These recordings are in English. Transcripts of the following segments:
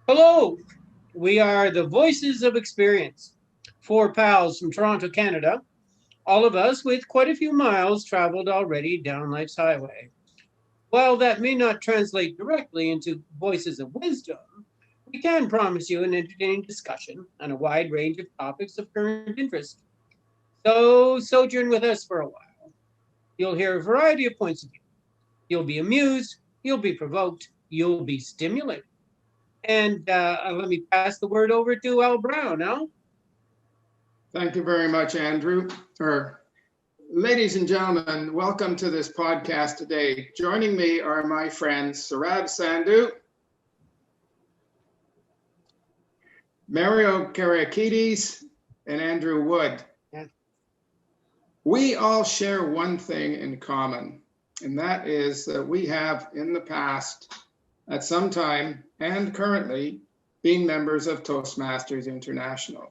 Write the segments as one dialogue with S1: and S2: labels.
S1: Hello, we are the Voices of Experience, four pals from Toronto, Canada, all of us with quite a few miles traveled already down life's highway. While that may not translate directly into voices of wisdom, we can promise you an entertaining discussion on a wide range of topics of current interest. So, sojourn with us for a while. You'll hear a variety of points of view. You'll be amused, you'll be provoked, you'll be stimulated. And let me pass the word over to Al Brown. Al?
S2: Thank you very much, Andrew. Ladies and gentlemen, welcome to this podcast today. Joining me are my friends Sarab Sandhu, Mario Karakides, and Andrew Wood.
S1: Yeah.
S2: We all share one thing in common, and that is that we have in the past, at some time and currently, been members of Toastmasters International.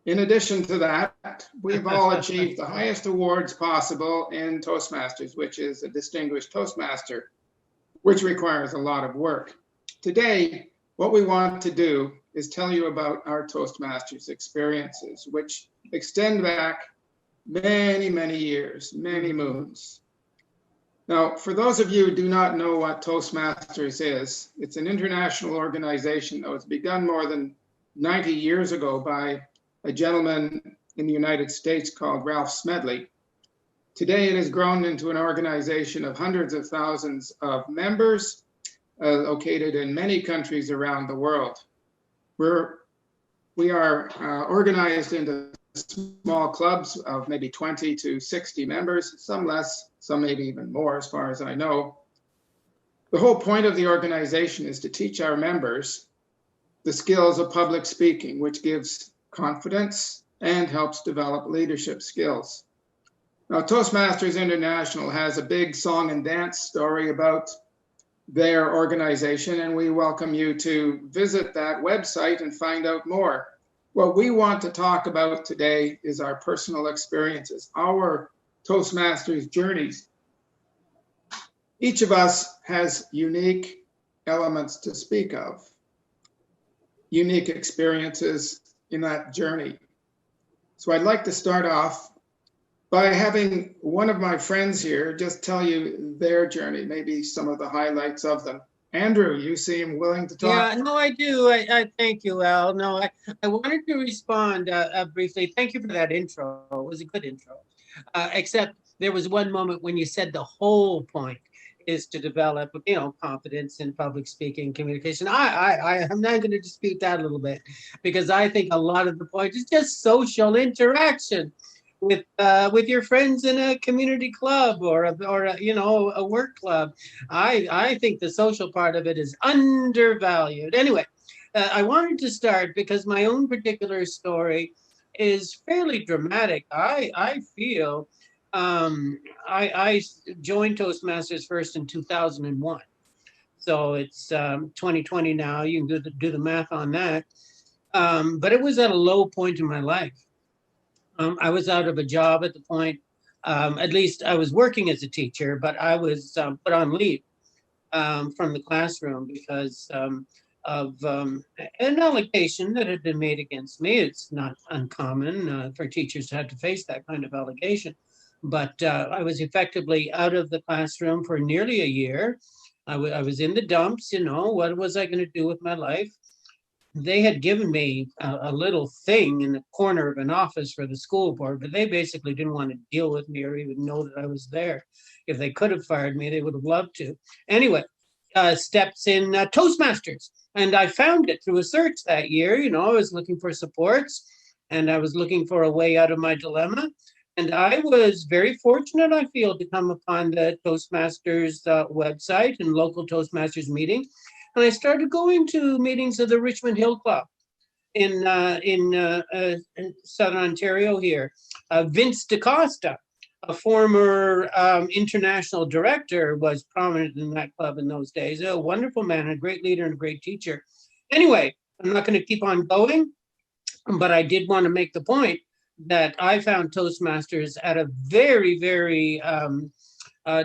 S2: In addition to that, we've all achieved the highest awards possible in Toastmasters, which is a distinguished Toastmaster, which requires a lot of work. Today, what we want to do is tell you about our Toastmasters experiences, which extend back many, many years, many moons. Now, for those of you who do not know what Toastmasters is, it's an international organization that was begun more than 90 years ago by a gentleman in the United States called Ralph Smedley. Today, it has grown into an organization of hundreds of thousands of members located in many countries around the world. We are organized into small clubs of maybe 20 to 60 members, some less, some maybe even more, as far as I know. The whole point of the organization is to teach our members the skills of public speaking, which gives confidence and helps develop leadership skills. Now, Toastmasters International has a big song and dance story about their organization, and we welcome you to visit that website and find out more. What we want to talk about today is our personal experiences, our Toastmasters journeys. Each of us has unique elements to speak of, unique experiences in that journey. So I'd like to start off by having one of my friends here just tell you their journey, maybe some of the highlights of them. Andrew, you seem willing to talk.
S1: Yeah, no, I do. I thank you, Al. No, I wanted to respond briefly. Thank you for that intro. It was a good intro. Except there was one moment when you said the whole point is to develop, confidence in public speaking, communication. I'm not going to dispute that a little bit because I think a lot of the point is just social interaction with your friends in a community club or a work club. I think the social part of it is undervalued. Anyway, I wanted to start because my own particular story is fairly dramatic. I feel I joined Toastmasters first in 2001. So it's 2020 now. You can do the math on that. But it was at a low point in my life. I was out of a job at the point. At least I was working as a teacher, but I was put on leave from the classroom because of an allegation that had been made against me. It's not uncommon for teachers to have to face that kind of allegation. But I was effectively out of the classroom for nearly a year. I was in the dumps, what was I going to do with my life? They had given me a little thing in the corner of an office for the school board, but they basically didn't want to deal with me or even know that I was there. If they could have fired me, they would have loved to. Anyway, steps in Toastmasters. And I found it through a search that year. I was looking for supports and I was looking for a way out of my dilemma. And I was very fortunate, I feel, to come upon the Toastmasters website and local Toastmasters meeting. And I started going to meetings of the Richmond Hill Club in Southern Ontario here. Vince DaCosta, a former international director, was prominent in that club in those days. A wonderful man, a great leader and a great teacher. Anyway, I'm not going to keep on going, but I did want to make the point that I found Toastmasters at a very, very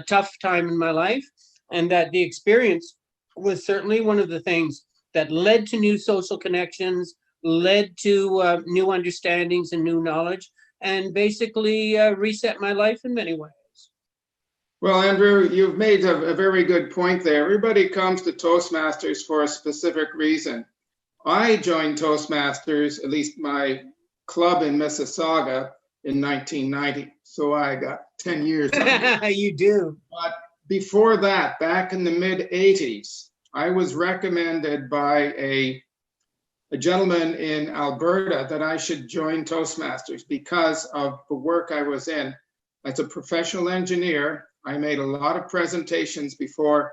S1: tough time in my life, and that the experience was certainly one of the things that led to new social connections, led to new understandings and new knowledge, and basically reset my life in many ways.
S2: Well, Andrew, you've made a very good point there. Everybody comes to Toastmasters for a specific reason. I joined Toastmasters, at least my club in Mississauga, in 1990. So I got 10 years on it.
S1: You do.
S2: But before that, back in the mid 80s, I was recommended by a gentleman in Alberta that I should join Toastmasters because of the work I was in. As a professional engineer, I made a lot of presentations before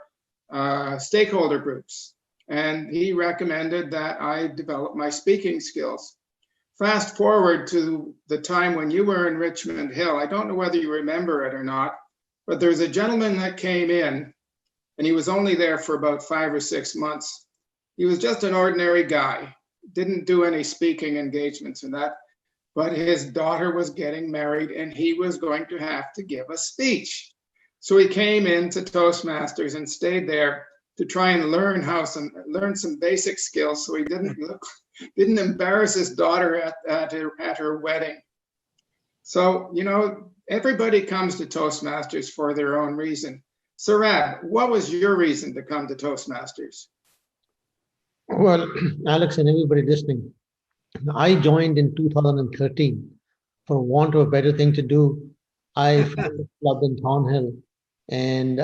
S2: stakeholder groups, and he recommended that I develop my speaking skills. Fast forward to the time when you were in Richmond Hill. I don't know whether you remember it or not, but there's a gentleman that came in, and he was only there for about 5 or 6 months. He was just an ordinary guy, didn't do any speaking engagements and that, but his daughter was getting married and he was going to have to give a speech. So he came into Toastmasters and stayed there to try and learn some basic skills so he didn't embarrass his daughter at her wedding. So, you know, everybody comes to Toastmasters for their own reason. Sarab, what was your reason to come to Toastmasters?
S3: Well, Alex and everybody listening, I joined in 2013 for want of a better thing to do. I found a club in Thornhill, and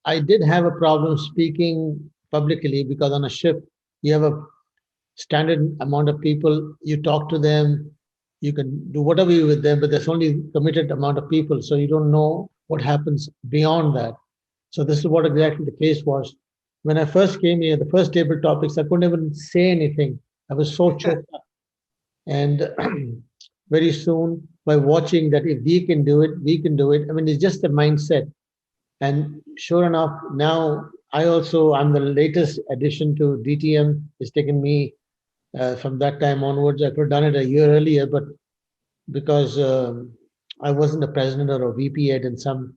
S3: I did have a problem speaking publicly because on a ship you have a standard amount of people. You talk to them, you can do whatever you with them, but there's only committed amount of people, so you don't know what happens beyond that. So this is what exactly the case was. When I first came here, the first table topics, I couldn't even say anything. I was so choked up. And very soon, by watching that if we can do it, we can do it. I mean, it's just a mindset. And sure enough, now I'm the latest addition to DTM. It's taken me from that time onwards. I could have done it a year earlier, but because I wasn't a president or a VP yet in some,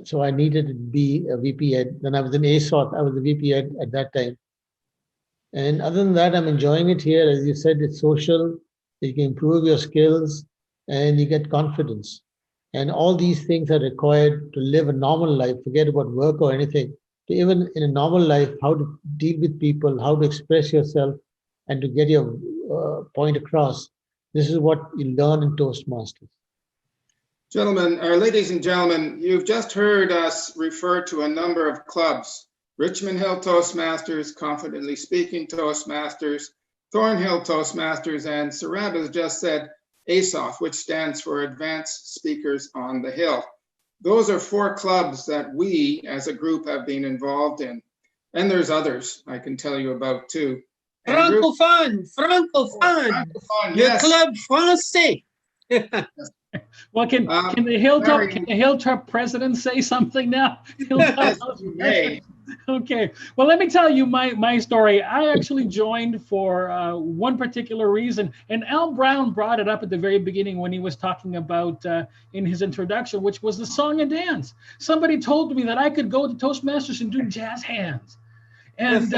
S3: so I needed to be a VP ed. Then I was in ASOT. I was a VP ed at that time. And other than that, I'm enjoying it here. As you said, it's social. You can improve your skills and you get confidence. And all these things are required to live a normal life. Forget about work or anything. To even in a normal life, how to deal with people, how to express yourself, and to get your point across. This is what you learn in Toastmasters.
S2: Gentlemen, or ladies and gentlemen, you've just heard us refer to a number of clubs: Richmond Hill Toastmasters, Confidently Speaking Toastmasters, Thornhill Toastmasters, and Sarab has just said ASOF, which stands for Advanced Speakers on the Hill. Those are 4 clubs that we as a group have been involved in. And there's others I can tell you about too.
S1: Francophone,
S2: Francophone,
S1: le
S2: yes.
S1: club français.
S4: Well, can the Hilltop president say something now?
S2: Yes, you may.
S4: Okay. Well, let me tell you my story. I actually joined for one particular reason, and Al Brown brought it up at the very beginning when he was talking about in his introduction, which was the song and dance. Somebody told me that I could go to Toastmasters and do jazz hands, and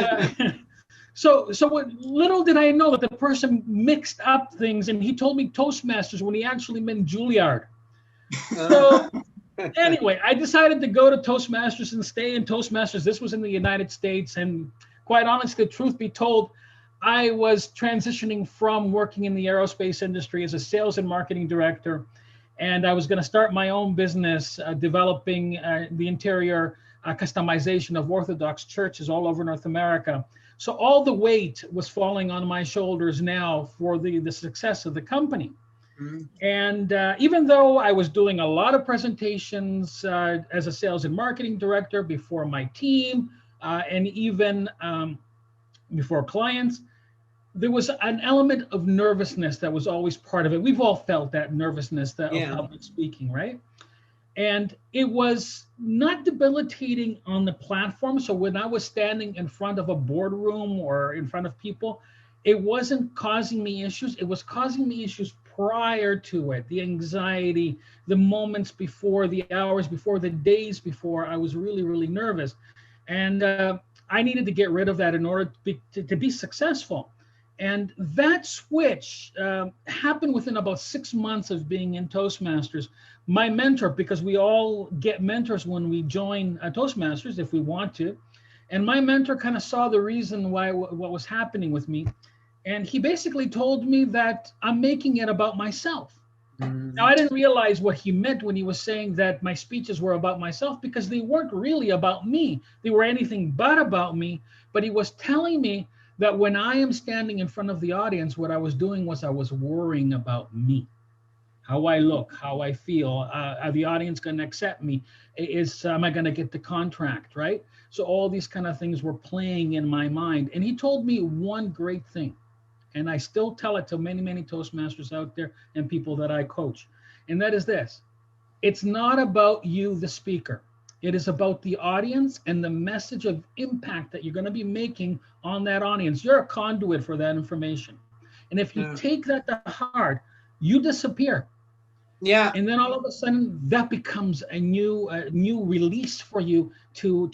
S4: So what little did I know that the person mixed up things, and he told me Toastmasters when he actually meant Juilliard. So anyway, I decided to go to Toastmasters and stay in Toastmasters. This was in the United States, and quite honestly, the truth be told, I was transitioning from working in the aerospace industry as a sales and marketing director, and I was going to start my own business developing the interior customization of Orthodox churches all over North America. So all the weight was falling on my shoulders now for the success of the company. Mm-hmm. And even though I was doing a lot of presentations as a sales and marketing director before my team and even before clients, there was an element of nervousness that was always part of it. We've all felt that nervousness of public speaking, right? And it was not debilitating on the platform. So when I was standing in front of a boardroom or in front of people, it wasn't causing me issues. It was causing me issues prior to it. The anxiety, the moments before, the hours before, the days before, I was really, really nervous. And I needed to get rid of that in order to be successful. And that switch happened within about 6 months of being in Toastmasters. My mentor, because we all get mentors when we join Toastmasters if we want to, and my mentor kind of saw the reason why what was happening with me. And he basically told me that I'm making it about myself. Now, I didn't realize what he meant when he was saying that my speeches were about myself, because they weren't really about me. They were anything but about me. But he was telling me that when I am standing in front of the audience, what I was doing was I was worrying about me, how I look, how I feel. Are the audience going to accept me? Am I going to get the contract, right? So all these kind of things were playing in my mind. And he told me one great thing, and I still tell it to many, many Toastmasters out there and people that I coach. And that is this: it's not about you, the speaker. It is about the audience and the message of impact that you're going to be making on that audience. You're a conduit for that information. And if you take that to heart, you disappear.
S1: Yeah.
S4: And then all of a sudden that becomes a new release for you to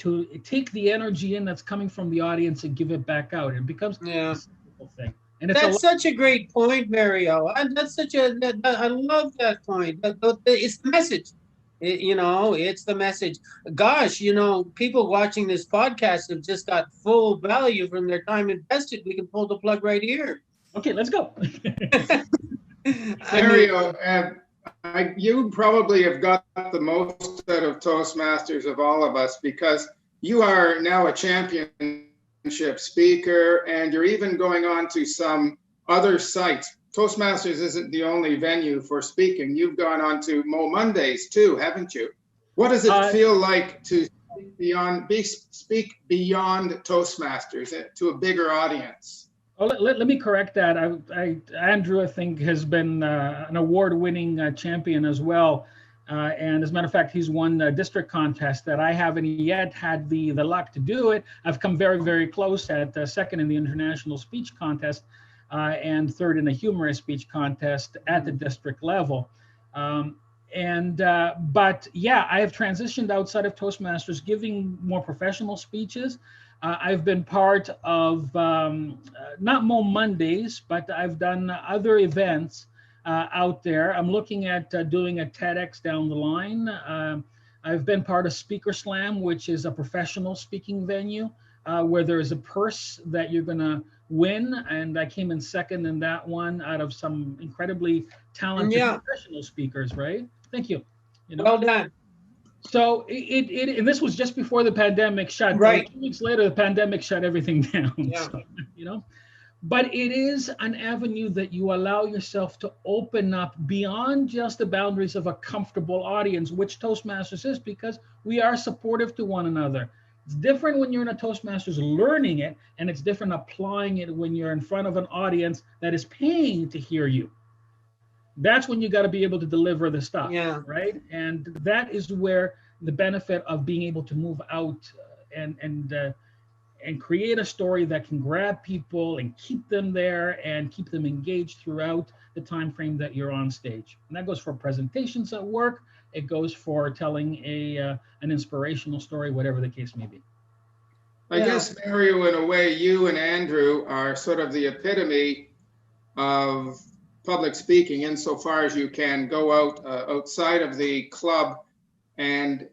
S4: take the energy in that's coming from the audience and give it back out. It becomes a simple thing. And
S1: that's such a great point, Mario. And that's I love that point. It's the message. It's the message. Gosh, people watching this podcast have just got full value from their time invested. We can pull the plug right here.
S4: Okay, let's go.
S2: Mario, you probably have got the most out of Toastmasters of all of us, because you are now a championship speaker, and you're even going on to some other sites. Toastmasters isn't the only venue for speaking. You've gone on to Mo Mondays too, haven't you? What does it feel like to speak beyond Toastmasters to a bigger audience?
S4: Well, let me correct that. Andrew, I think, has been an award-winning champion as well. And as a matter of fact, he's won a district contest that I haven't yet had the luck to do it. I've come very, very close at second in the international speech contest and third in the humorous speech contest at the district level. But yeah, I have transitioned outside of Toastmasters, giving more professional speeches. I've been part of not Mo Mondays, but I've done other events out there. I'm looking at doing a TEDx down the line. I've been part of Speaker Slam, which is a professional speaking venue where there is a purse that you're going to win. And I came in second in that one out of some incredibly talented professional speakers, right? Thank you.
S1: Well done.
S4: So and this was just before the pandemic shut.
S1: Right.
S4: 2 weeks later, the pandemic shut everything down.
S1: Yeah.
S4: So, but it is an avenue that you allow yourself to open up beyond just the boundaries of a comfortable audience, which Toastmasters is, because we are supportive to one another. It's different when you're in a Toastmasters learning it, and it's different applying it when you're in front of an audience that is paying to hear you. That's when you got to be able to deliver the stuff, right? And that is where the benefit of being able to move out and create a story that can grab people and keep them there and keep them engaged throughout the time frame that you're on stage. And that goes for presentations at work. It goes for telling an inspirational story, whatever the case may be.
S2: I guess, Mario, in a way, you and Andrew are sort of the epitome of public speaking, insofar as you can go out outside of the club and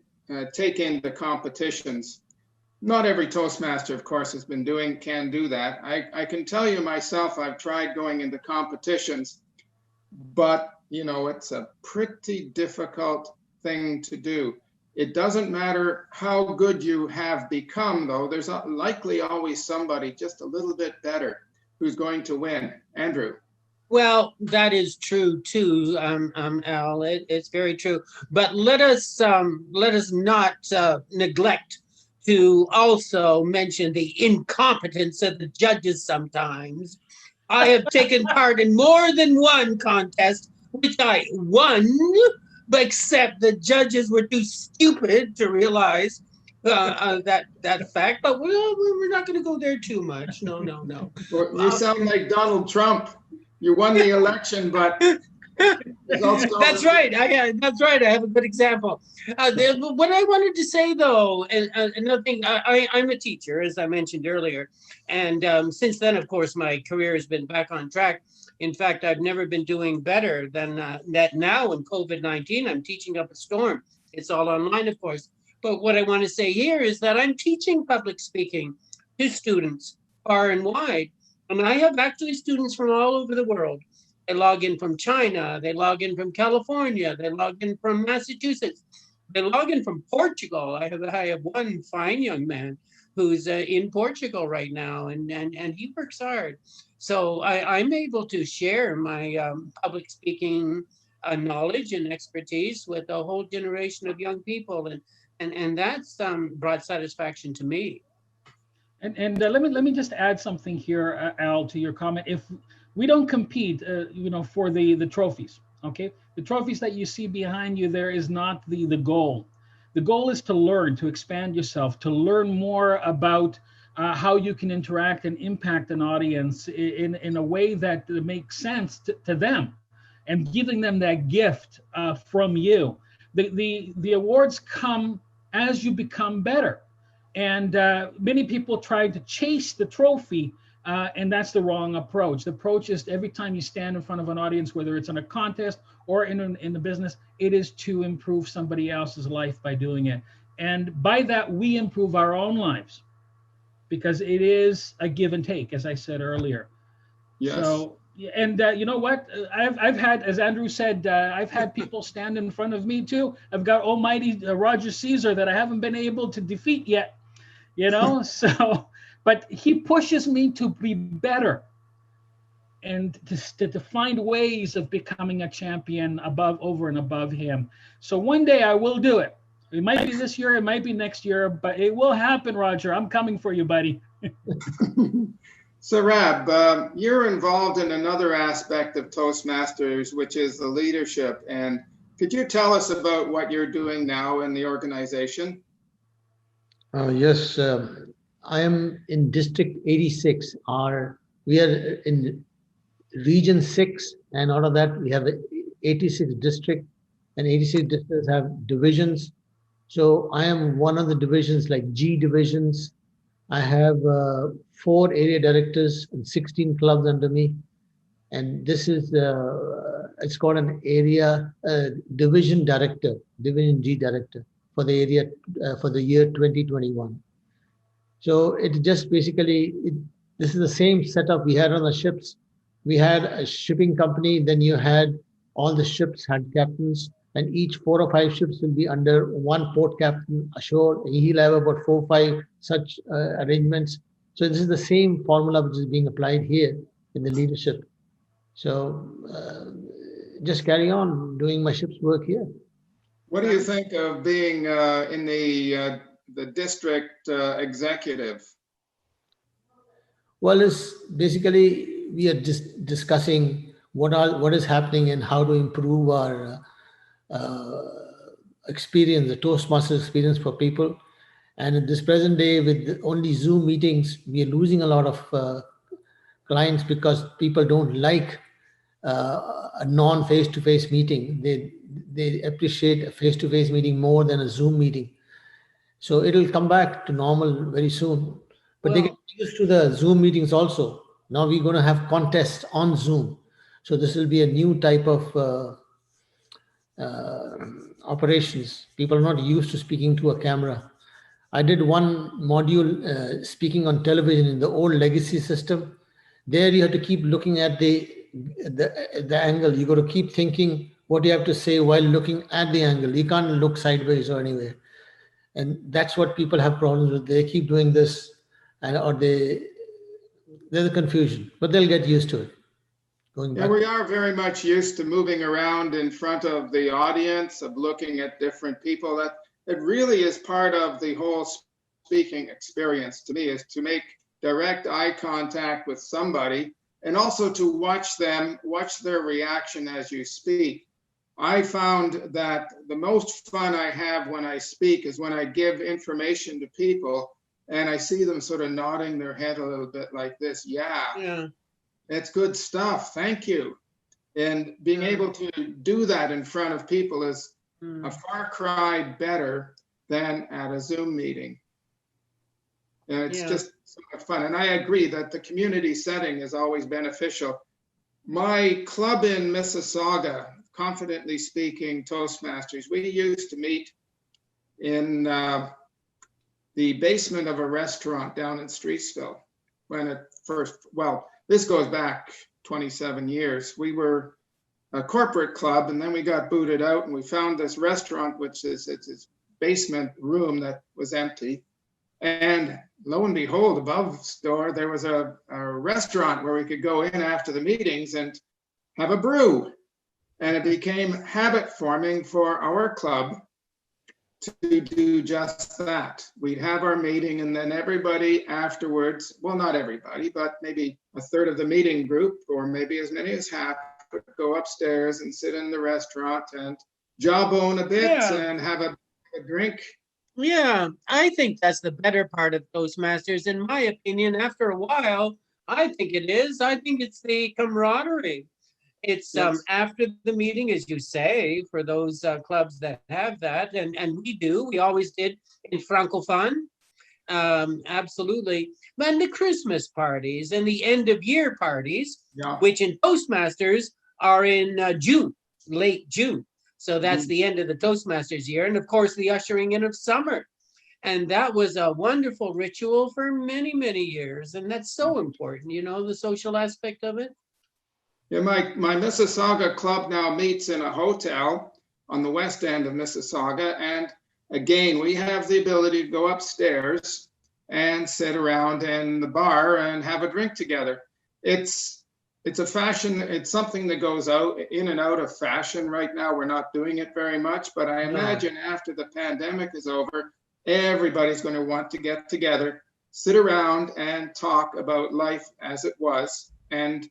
S2: take in the competitions. Not every Toastmaster, of course, can do that. I can tell you myself, I've tried going into competitions, but it's a pretty difficult thing to do. It doesn't matter how good you have become, though. There's likely always somebody just a little bit better who's going to win. Andrew.
S1: Well, that is true too, Al. It's very true. But let us not neglect to also mention the incompetence of the judges sometimes. I have taken part in more than one contest, which I won, except the judges were too stupid to realize that fact. But we're not going to go there too much. No.
S2: Well, you sound like Donald Trump. You won the election, but Results go
S1: That's
S2: to-
S1: right. That's right. I have a good example. What I wanted to say, though, and another thing, I'm a teacher, as I mentioned earlier, and since then, of course, my career has been back on track. In fact, I've never been doing better than that now in COVID-19. I'm teaching up a storm. It's all online, of course. But what I want to say here is that I'm teaching public speaking to students far and wide. And I have actually students from all over the world. They log in from China, they log in from California, they log in from Massachusetts, they log in from Portugal. I have one fine young man who's in Portugal right now, and he works hard. So I'm able to share my public speaking knowledge and expertise with a whole generation of young people, and that's brought satisfaction to me.
S4: And let me just add something here, Al, to your comment. If we don't compete, for the trophies, okay, the trophies that you see behind you there is not the goal. The goal is to learn, to expand yourself, to learn more about how you can interact and impact an audience in a way that makes sense to them, and giving them that gift from you. The awards come as you become better. And many people try to chase the trophy, and that's the wrong approach. The approach is every time you stand in front of an audience, whether it's in a contest or in the business, it is to improve somebody else's life by doing it. And by that, we improve our own lives, because it is a give and take, as I said earlier.
S2: Yes.
S4: So, and you know what? I've had, as Andrew said, I've had people stand in front of me too. I've got almighty Roger Caesar that I haven't been able to defeat yet. So, but he pushes me to be better and to find ways of becoming a champion over and above him. So one day I will do it. It might be this year, it might be next year, but it will happen, Roger. I'm coming for you, buddy.
S2: So, Rab, you're involved in another aspect of Toastmasters, which is the leadership. And could you tell us about what you're doing now in the organization?
S3: Yes, I am in District 86. We are in Region 6, and out of that, we have 86 districts, and 86 districts have divisions. So I am one of the divisions, like G divisions. I have 4 area directors and 16 clubs under me. And this is, it's called an area division director, division G director for the area for the year 2021. So it just basically, this is the same setup we had on the ships. We had a shipping company, then you had all the ships had captains, and each 4 or 5 ships will be under one port captain ashore. He'll have about 4 or 5 such arrangements. So this is the same formula which is being applied here in the leadership. So just carry on doing my ship's work here.
S2: What do you think of being in the district executive?
S3: Well, it's basically we are just discussing what is happening and how to improve our experience, the Toastmasters experience for people. And in this present day, with only Zoom meetings, we are losing a lot of clients because people don't like a non-face-to-face meeting. They appreciate a face-to-face meeting more than a Zoom meeting. So it'll come back to normal very soon. But they get used to the Zoom meetings also. Now we're going to have contests on Zoom. So this will be a new type of operations. People are not used to speaking to a camera. I did one module speaking on television in the old legacy system. There you have to keep looking at the angle. You got to keep thinking what you have to say while looking at the angle. You can't look sideways or anywhere. And that's what people have problems with. They keep doing this, or there's a confusion, but they'll get used to it.
S2: Yeah, we are very much used to moving around in front of the audience, of looking at different people. That it really is part of the whole speaking experience to me, is to make direct eye contact with somebody and also to watch their reaction as you speak. I found that the most fun I have when I speak is when I give information to people and I see them sort of nodding their head a little bit like this. Yeah. It's good stuff. Thank you. And being able to do that in front of people is a far cry better than at a Zoom meeting. And it's just so much fun. And I agree that the community setting is always beneficial. My club in Mississauga, Confidently Speaking Toastmasters, we used to meet in the basement of a restaurant down in Streetsville when it first, well, this goes back 27 years. We were a corporate club, and then we got booted out, and we found this restaurant, which is it's this basement room that was empty. And lo and behold, above the store, there was a restaurant where we could go in after the meetings and have a brew. And it became habit forming for our club to do just that. We'd have our meeting, and then everybody afterwards, well, not everybody, but maybe a third of the meeting group, or maybe as many as half, would go upstairs and sit in the restaurant and jawbone a bit and have a drink.
S1: Yeah, I think that's the better part of Toastmasters, in my opinion. After a while, I think it is. I think it's the camaraderie. It's after the meeting, as you say, for those clubs that have that, and we do. We always did in Francophone, absolutely. And the Christmas parties and the end of year parties, which in Toastmasters are in June, late June. So that's the end of the Toastmasters year. And of course, the ushering in of summer. And that was a wonderful ritual for many, many years. And that's so important, you know, the social aspect of it.
S2: Yeah, my Mississauga club now meets in a hotel on the west end of Mississauga. And again, we have the ability to go upstairs and sit around in the bar and have a drink together. It's a fashion, it's something that goes out in and out of fashion. Right now, we're not doing it very much, but I imagine after the pandemic is over, everybody's going to want to get together, sit around and talk about life as it was and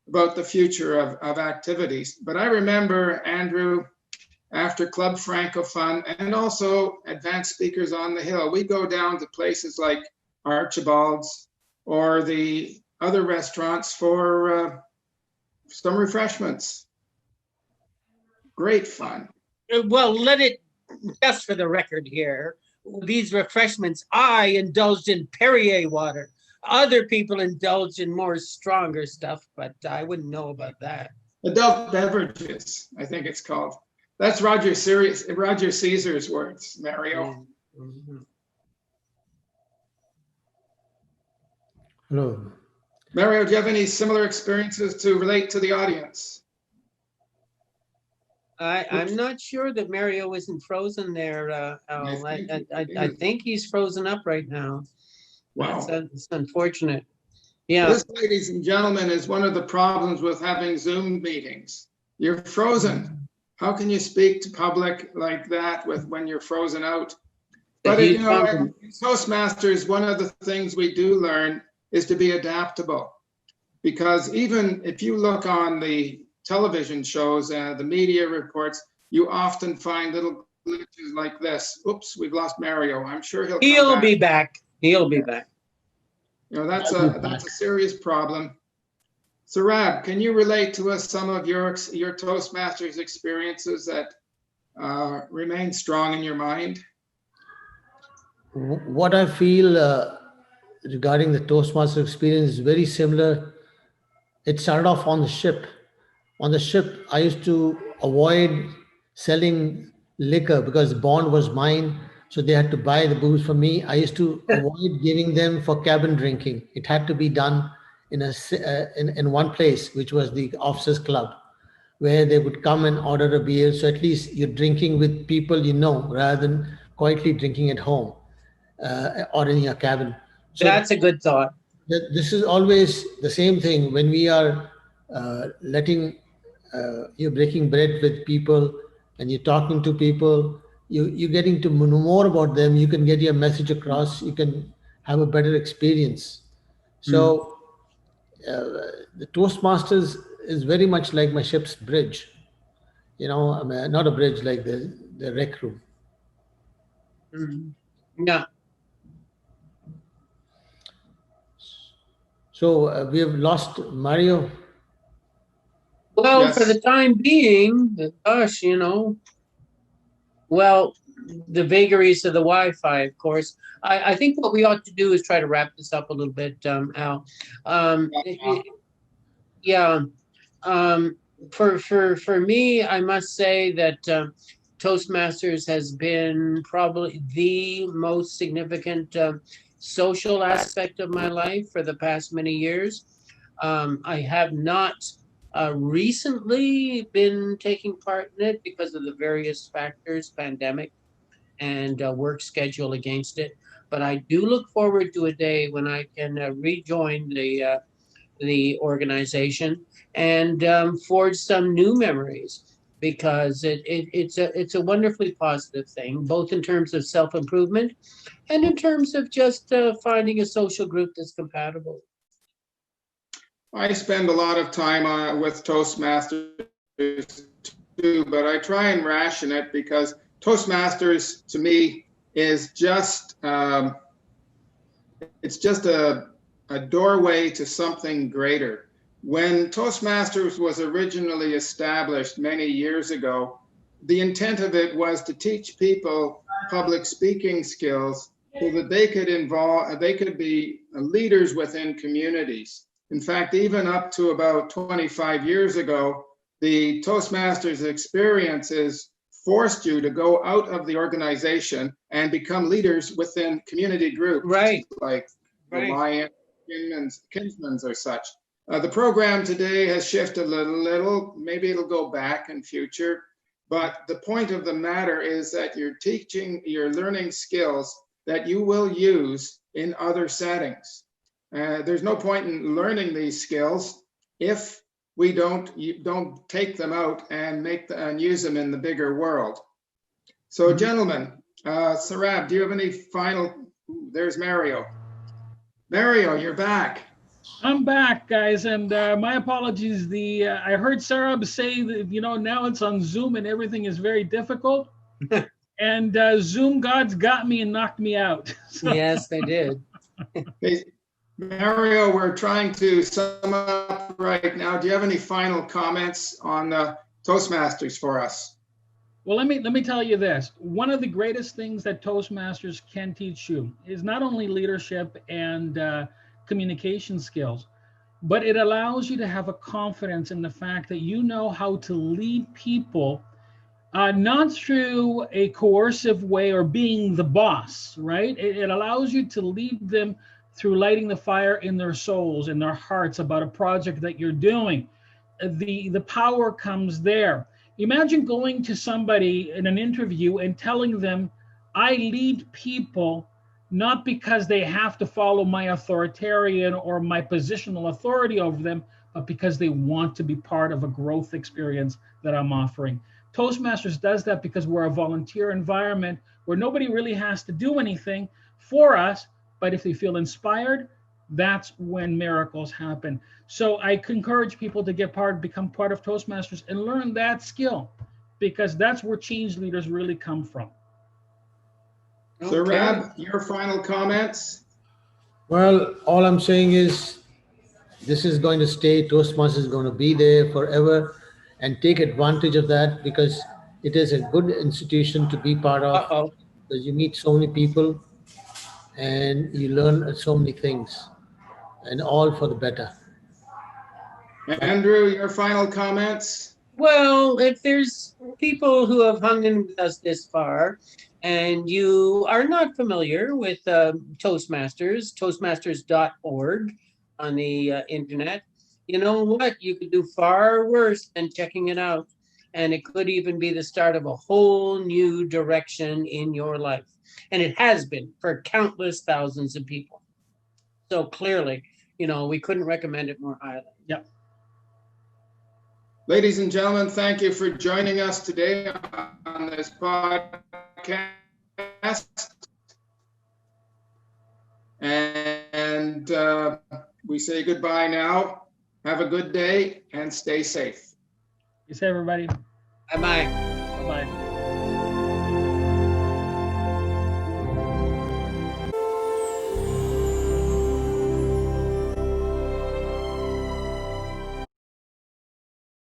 S2: about the future of activities. But I remember, Andrew, after Club Francophone and also Advanced Speakers on the Hill, we go down to places like Archibald's or the other restaurants for some refreshments. Great fun.
S1: Well, let it, just for the record here, these refreshments, I indulged in Perrier water. Other people indulge in more stronger stuff, but I wouldn't know about that.
S2: Adult beverages, I think it's called. That's Roger Caesar's words, Mario.
S1: Mm-hmm.
S3: Hello.
S2: Mario, do you have any similar experiences to relate to the audience?
S1: I'm not sure that Mario isn't frozen there, Al. I think he's frozen up right now.
S2: Wow.
S1: It's unfortunate. Yeah.
S2: This, ladies and gentlemen, is one of the problems with having Zoom meetings. You're frozen. How can you speak to public like that when you're frozen out? But you know, in Toastmasters, one of the things we do learn is to be adaptable. Because even if you look on the television shows and the media reports, you often find little glitches like this. Oops, we've lost Mario. I'm sure
S1: he'll be back. He'll be back.
S2: You know, that's a serious problem. Sarab, can you relate to us some of your Toastmasters experiences that remain strong in your mind?
S3: What I feel regarding the Toastmaster experience is very similar. It started off on the ship. On the ship, I used to avoid selling liquor because the bond was mine. So they had to buy the booze for me. I used to avoid giving them for cabin drinking. It had to be done in one place, which was the officers' club, where they would come and order a beer. So at least you're drinking with people you know, rather than quietly drinking at home or in your cabin. So
S1: that's a good thought.
S3: This is always the same thing when we are you're breaking bread with people and you're talking to people. You're getting to know more about them. You can get your message across. You can have a better experience. So the Toastmasters is very much like my ship's bridge. You know, I mean, not a bridge, like the rec room.
S1: Yeah.
S3: So we have lost Mario.
S1: Well, Well, for
S2: Yes.
S1: the time being, gosh, well, the vagaries of the Wi-Fi, of course. I think what we ought to do is try to wrap this up a little bit, Al. Yeah. Um, for me, I must say that Toastmasters has been probably the most significant social aspect of my life for the past many years. I have not recently been taking part in it because of the various factors, pandemic and work schedule against it. But I do look forward to a day when I can rejoin the organization and forge some new memories because it's a wonderfully positive thing, both in terms of self-improvement and in terms of just finding a social group that's compatible.
S2: I spend a lot of time with Toastmasters too, but I try and ration it because Toastmasters to me is just it's just a doorway to something greater. When Toastmasters was originally established many years ago, the intent of it was to teach people public speaking skills so that they could be leaders within communities. In fact, even up to about 25 years ago, the Toastmasters experiences forced you to go out of the organization and become leaders within community groups,
S1: Right.
S2: like the
S1: Right.
S2: Lion, Kinsmen's or such. The program today has shifted a little, maybe it'll go back in future, but the point of the matter is that you're learning skills that you will use in other settings. There's no point in learning these skills if we don't take them out and and use them in the bigger world. So, gentlemen, Sarab, do you have any final? There's Mario. Mario, you're back.
S4: I'm back, guys, and my apologies. I heard Sarah say that now it's on Zoom and everything is very difficult, and Zoom gods got me and knocked me out. So.
S1: Yes, they did.
S2: Hey, Mario, we're trying to sum up right now. Do you have any final comments on Toastmasters for us?
S4: Well, let me tell you this. One of the greatest things that Toastmasters can teach you is not only leadership and communication skills, but it allows you to have a confidence in the fact that you know how to lead people, not through a coercive way or being the boss, right? It allows you to lead them through lighting the fire in their souls, in their hearts about a project that you're doing. The power comes there. Imagine going to somebody in an interview and telling them, I lead people not because they have to follow my authoritarian or my positional authority over them, but because they want to be part of a growth experience that I'm offering. Toastmasters does that because we're a volunteer environment where nobody really has to do anything for us, but if they feel inspired, that's when miracles happen. So I encourage people to become part of Toastmasters and learn that skill, because that's where change leaders really come from.
S2: So, Rab, your final comments?
S3: Well, all I'm saying is this is going to stay. Toastmasters is going to be there forever, and take advantage of that because it is a good institution to be part of.
S1: Uh-oh.
S3: Because you meet so many people and you learn so many things, and all for the better.
S2: Andrew, your final comments?
S1: Well, if there's people who have hung in with us this far and you are not familiar with Toastmasters, toastmasters.org on the internet, you know what? You could do far worse than checking it out. And it could even be the start of a whole new direction in your life. And it has been for countless thousands of people. So clearly, we couldn't recommend it more highly.
S4: Yep.
S2: Ladies and gentlemen, thank you for joining us today on this podcast. And we say goodbye now. Have a good day and stay safe.
S4: Peace, everybody.
S1: Bye-bye.
S4: Bye-bye.